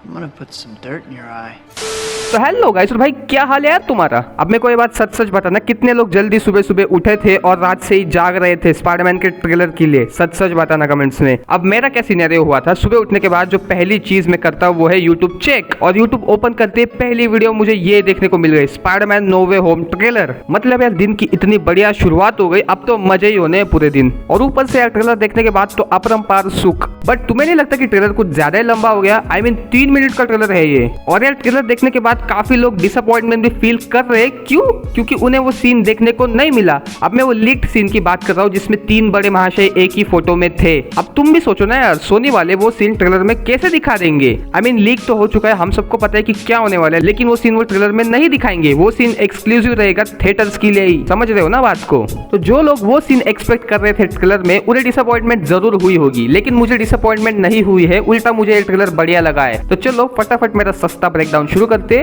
I'm gonna put some dirt in your eye. तो hello guys, और भाई क्या हाल है यार तुम्हारा। अब मेरे को ये बात सच सच बताना, कितने लोग जल्दी सुबह सुबह उठे थे और रात से ही जाग रहे थे स्पाइडरमैन के ट्रेलर के लिए। सच सच बताना कमेंट्स में। अब मेरा क्या सिनेरियो हुआ था, सुबह उठने के बाद जो पहली चीज मैं करता हूँ वो है यूट्यूब चेक, और यूट्यूब ओपन करते पहली वीडियो मुझे ये देखने को मिल गई, स्पाइडरमैन नो वे होम ट्रेलर। मतलब यार दिन की इतनी बढ़िया शुरुआत हो गई, अब तो मजे ही होने हैं पूरे दिन। और ऊपर से यार ट्रेलर देखने के बाद तो अपरंपार सुख। बट तुम्हें नहीं लगता कि ट्रेलर कुछ ज्यादा ही लंबा हो गया? I mean 3 मिनट का ट्रेलर है ये। और यार ट्रेलर देखने के बाद काफी लोग डिसअपॉइंटमेंट भी फील कर रहे हैं। क्यों? क्योंकि उन्हें वो सीन देखने को नहीं मिला। अब मैं वो लीक्ड सीन की बात कर रहा हूँ जिसमें 3 बड़े महाशय एक ही फोटो में थे। अब तुम भी सोचो ना यार, सोनी वाले वो सीन ट्रेलर में कैसे दिखा देंगे? I mean लीक तो हो चुका है, हम सबको पता है कि क्या होने वाला है, लेकिन वो सीन वो ट्रेलर में नहीं दिखाएंगे। वो सीन एक्सक्लूसिव रहेगा थिएटर्स के लिए ही। समझ रहे हो ना बात को? तो जो लोग वो सीन एक्सपेक्ट कर रहे थे ट्रेलर में, उन्हें डिसअपॉइंटमेंट जरूर हुई होगी, लेकिन मुझे डिसअपॉइंटमेंट नहीं हुई है। उल्टा मुझे ये ट्रेलर बढ़िया लगा है। तो चलो फटाफट मेरा सस्ता ब्रेकडाउन शुरू करते।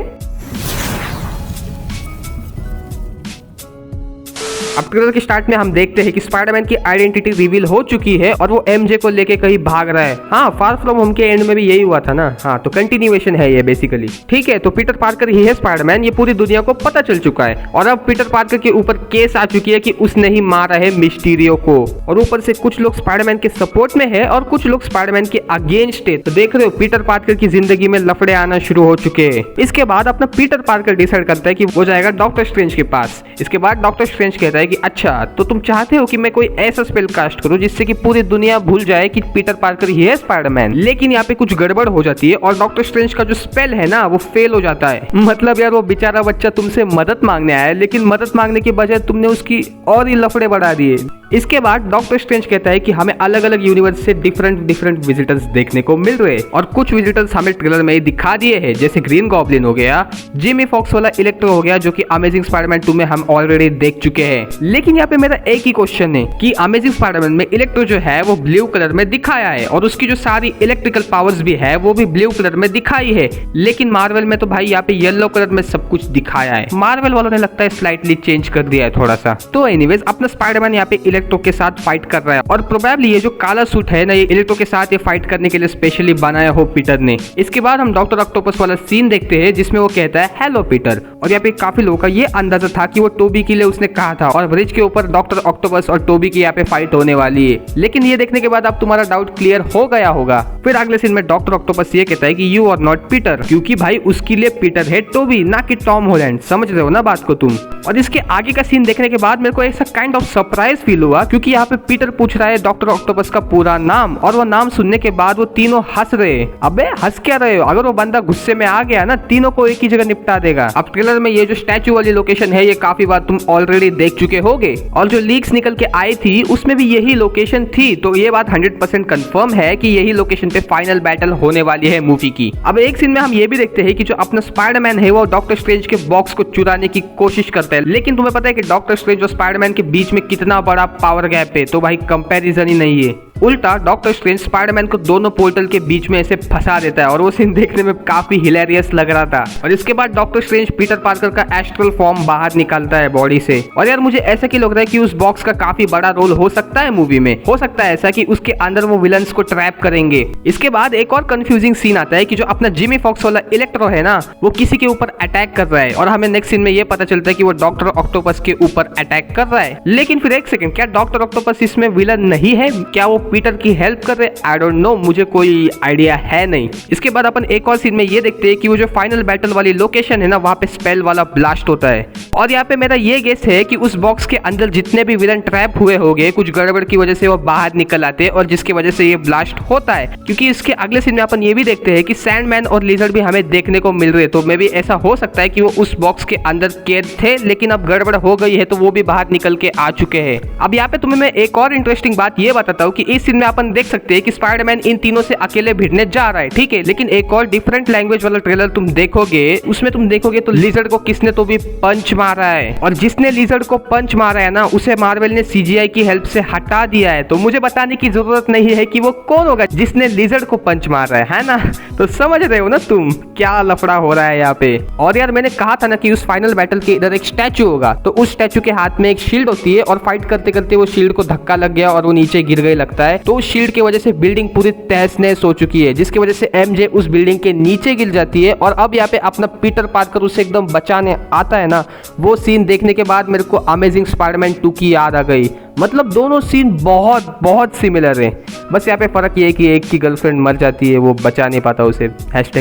अब ट्रेलर के स्टार्ट में हम देखते हैं कि स्पाइडरमैन की आइडेंटिटी रिवील हो चुकी है और वो एमजे को लेके कहीं भाग रहा है। हाँ, फार फ्रॉम होम के एंड में भी यही हुआ था ना। हाँ, तो कंटिन्यूएशन है ये बेसिकली। ठीक है, तो पीटर पार्कर ही है स्पाइडरमैन, ये पूरी दुनिया को पता चल चुका है। और अब पीटर पार्कर के ऊपर केस आ चुकी है कि उसने ही मारा है मिस्टीरियो को। और ऊपर से कुछ लोग स्पाइडरमैन के सपोर्ट में है और कुछ लोग स्पाइडरमैन के अगेंस्ट है। तो देख रहे हो पीटर पार्कर की जिंदगी में लफड़े आना शुरू हो चुके हैं। इसके बाद अपना पीटर पार्कर डिसाइड करता है कि वो जाएगा डॉक्टर स्ट्रेंज के पास। इसके बाद डॉक्टर स्ट्रेंज कहता है कि अच्छा, तो तुम चाहते हो कि मैं कोई ऐसा स्पेल कास्ट करूं जिससे कि पूरी दुनिया भूल जाए कि पीटर पार्कर ही है स्पाइडरमैन। लेकिन यहाँ पे कुछ गड़बड़ हो जाती है और डॉक्टर स्ट्रेंज का जो स्पेल है ना वो फेल हो जाता है। मतलब यार वो बेचारा बच्चा तुमसे मदद मांगने आया है, लेकिन मदद मांगने के बजाय तुमने उसकी और ही लफड़े बढ़ा दिए। इसके बाद डॉक्टर स्ट्रेंज कहता है कि हमें अलग अलग यूनिवर्स से डिफरेंट विजिटर्स देखने को मिल रहे हैं, और कुछ विजिटर्स हमें ट्रेलर में दिखा दिए हैं, जैसे ग्रीन गॉब्लिन हो गया, जिमी फॉक्स वाला इलेक्ट्रो हो गया, जो कि अमेजिंग स्पाइडरमैन 2 में हम ऑलरेडी देख चुके हैं। लेकिन यहाँ पे मेरा एक ही क्वेश्चन है कि अमेजिंग स्पाइडरमैन में इलेक्ट्रो जो है वो ब्लू कलर में दिखाया है, और उसकी जो सारी इलेक्ट्रिकल पावर्स भी है वो भी ब्लू कलर में दिखाई है। लेकिन मार्वल में तो भाई यहाँ पे येलो कलर में सब कुछ दिखाया है। मार्वल वालों ने लगता है स्लाइटली चेंज कर दिया है थोड़ा सा। तो एनीवेज अपना स्पाइडरमैन यहाँ पे इलेक्ट्रो के साथ फाइट कर रहा है, और प्रोबेबली ये जो काला सूट है ना, ये इलेक्ट्रो के साथ ये फाइट करने के लिए स्पेशली बनाया हो पीटर ने। इसके बाद हम डॉक्टर ऑक्टोपस वाला सीन देखते हैं जिसमें वो कहता है हेलो पीटर, और यहाँ पे काफी लोगों का ये अंदाजा था कि वो टोबी के लिए उसने कहा था, और ब्रिज के ऊपर डॉक्टर ऑक्टोपस और टोबी की यहाँ पे फाइट होने वाली है। लेकिन ये देखने के बाद अब तुम्हारा डाउट क्लियर हो गया होगा। फिर अगले सीन में डॉक्टर ऑक्टोपस ये कहता है कि यू आर नॉट पीटर, क्योंकि भाई उसके लिए पीटर है टोबी, ना कि टॉम हॉलैंड। समझ रहे हो ना बात को तुम? और इसके आगे का सीन देखने के बाद मेरे को ऐसा काइंड ऑफ सरप्राइज फील हुआ, क्योंकि यहाँ पे पीटर पूछ रहा है डॉक्टर ऑक्टोपस का पूरा नाम, और वो नाम सुनने के बाद वो तीनों हंस रहे। अबे हंस क्या रहे हो? अगर वो बंदा गुस्से में आ गया ना, तीनों को एक ही जगह निपटा देगा। अब ट्रेलर में ये जो स्टैचू वाली लोकेशन है ये काफी बार तुम ऑलरेडी देख चुके होगे, और जो लीक्स निकल के आई थी उसमें भी यही लोकेशन थी। तो ये बात 100% कंफर्म है कि यही लोकेशन पे फाइनल बैटल होने वाली है मूवी की। अब एक सीन में हम ये भी देखते हैं कि जो अपना स्पाइडरमैन है वो डॉक्टर स्ट्रेंज के बॉक्स को चुराने की कोशिश करता है। लेकिन तुम्हें पता है कि डॉक्टर स्ट्रेंज और स्पाइडरमैन के बीच में कितना बड़ा पावर गैप है, तो भाई कंपैरिजन ही नहीं है। उल्टा डॉक्टर स्ट्रेंज स्पाइडरमैन को दोनों पोर्टल के बीच में ऐसे फंसा देता है, और वो सीन देखने में काफी हिलेरियस लग रहा था। और इसके बाद डॉक्टर स्ट्रेंज पीटर पार्कर का एस्ट्रल फॉर्म बाहर निकालता है बॉडी से। और यार मुझे ऐसा क्यों लग रहा है कि उस बॉक्स का काफी बड़ा रोल हो सकता है मूवी में। हो सकता है ऐसा कि उसके अंदर वो विलन्स को ट्रैप करेंगे। इसके बाद एक और कंफ्यूजिंग सीन आता है कि जो अपना जिमी फॉक्स वाला इलेक्ट्रो है ना, वो किसी के ऊपर अटैक कर रहा है, और हमें नेक्स्ट सीन में ये पता चलता है कि वो डॉक्टर ऑक्टोपस के ऊपर अटैक कर रहा है। लेकिन फिर एक सेकंड, क्या डॉक्टर ऑक्टोपस इसमें विलन नहीं है? क्या वो पीटर की हेल्प कर रहे? आई डोंट नो, मुझे कोई आइडिया है नहीं। इसके बाद अपन एक और सीन में ये देखते हैं कि वो जो फाइनल बैटल वाली लोकेशन है ना, वहां पे स्पेल वाला ब्लास्ट होता है। और यहाँ पे मेरा ये गेस है कि उस बॉक्स के अंदर जितने भी विलन ट्रैप हुए होंगे, कुछ गड़बड़ की वजह से वो बाहर निकल आते हैं, और जिसकी वजह से ये ब्लास्ट होता है। क्योंकि इसके अगले सीन में अपन ये भी देखते हैं कि सैंडमैन और लिजर्ड भी हमें देखने को मिल रहे हैं। तो मे भी ऐसा हो सकता है कि वो उस बॉक्स के अंदर कैद थे, लेकिन अब गड़बड़ हो गई है तो वो भी बाहर निकल के आ चुके हैं। अब यहाँ पे तुम्हें मैं एक और इंटरेस्टिंग बात ये बताता हूँ कि इस सीन में अपन देख सकते हैं कि स्पाइडरमैन इन तीनों से अकेले भिड़ने जा रहा है, ठीक है। लेकिन एक और डिफरेंट लैंग्वेज वाला ट्रेलर तुम देखोगे, उसमें तुम देखोगे तो लिजर्ड को किसने तो भी पंच मारा है, और जिसने लिजर्ड को पंच मारा है ना, उसे मार्वल ने सीजीआई की हेल्प से हटा दिया है। तो मुझे बताने की जरूरत नहीं है कि वो कौन होगा जिसने लिजर्ड को पंच मारा है ना? तो समझ रहे हो ना तुम क्या लफड़ा हो रहा है यहाँ पे। और यार मैंने कहा था ना कि उस फाइनल बैटल के इधर एक स्टैचू होगा, तो उस स्टैचू के हाथ में एक शील्ड होती है, और फाइट करते करते वो शील्ड को धक्का लग गया और वो नीचे गिर गई लगता है तो शील्ड की वजह से बिल्डिंग पूरी तहस नहस हो चुकी है, जिसकी वजह से एमजे उस बिल्डिंग के नीचे गिर जाती है। और अब यहाँ पे अपना पीटर पार्कर उसे एकदम बचाने आता है ना, वो सीन देखने के बाद मेरे को अमेजिंग स्पाइडरमैन 2 की याद आ गई। मतलब दोनों सीन बहुत बहुत सिमिलर हैं, बस यहाँ पे फर्क ये है कि एक की गर्लफ्रेंड मर जाती है, वो बचा नहीं पाता उसे,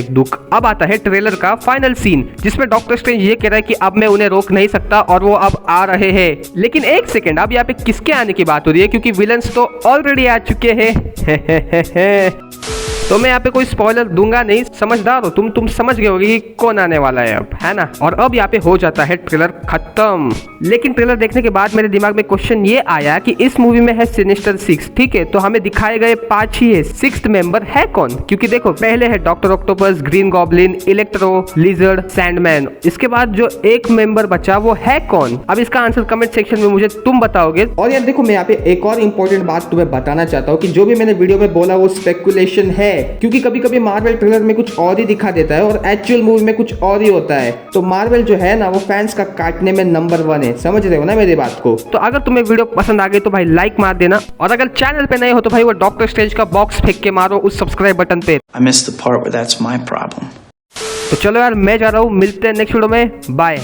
#दुख। अब आता है ट्रेलर का फाइनल सीन, जिसमें डॉक्टर स्ट्रेंज ये कह रहा है कि अब मैं उन्हें रोक नहीं सकता और वो अब आ रहे हैं। लेकिन एक सेकेंड, अब यहाँ पे किसके आने की बात हो रही है, क्योंकि विलन्स तो ऑलरेडी आ चुके हैं। तो मैं यहाँ पे कोई स्पॉइलर दूंगा नहीं, समझदार हो तुम समझ गए होगे कि कौन आने वाला है अब, है ना। और अब यहाँ पे हो जाता है ट्रेलर खत्म। लेकिन ट्रेलर देखने के बाद मेरे दिमाग में क्वेश्चन ये आया कि इस मूवी में है सिनिस्टर 6, ठीक है, तो हमें दिखाए गए 5 ही है, 6th मेंबर है कौन? क्योंकि देखो पहले है doctor octopus, green goblin, electro, lizard, Sandman, इसके बाद जो एक मेंबर बचा वो है कौन? अब इसका आंसर कमेंट सेक्शन में मुझे तुम बताओगे। और यार देखो, मैं यहाँ पे एक और इंपॉर्टेंट बात तुम्हें बताना चाहता हूँ कि जो भी मैंने वीडियो में बोला वो स्पेकुलेशन है, क्योंकि कभी कभी मार्वल ट्रेलर में कुछ और ही दिखा देता है और एक्चुअल मूवी में कुछ और ही होता है। तो मार्वल जो है ना, वो फैंस का काटने में नंबर 1 है, समझ रहे हो ना मेरी बात को। तो अगर तुम्हें वीडियो पसंद आ गई तो भाई लाइक मार देना, और अगर चैनल पे नए हो तो भाई वो डॉक्टर स्ट्रेंज का बॉक्स फेंक के मारो उस सब्सक्राइब बटन पे। I missed the part where that's my problem. तो चलो यार, मैं जा रहा हूँ, मिलते हैं नेक्स्ट वीडियो में, बाय।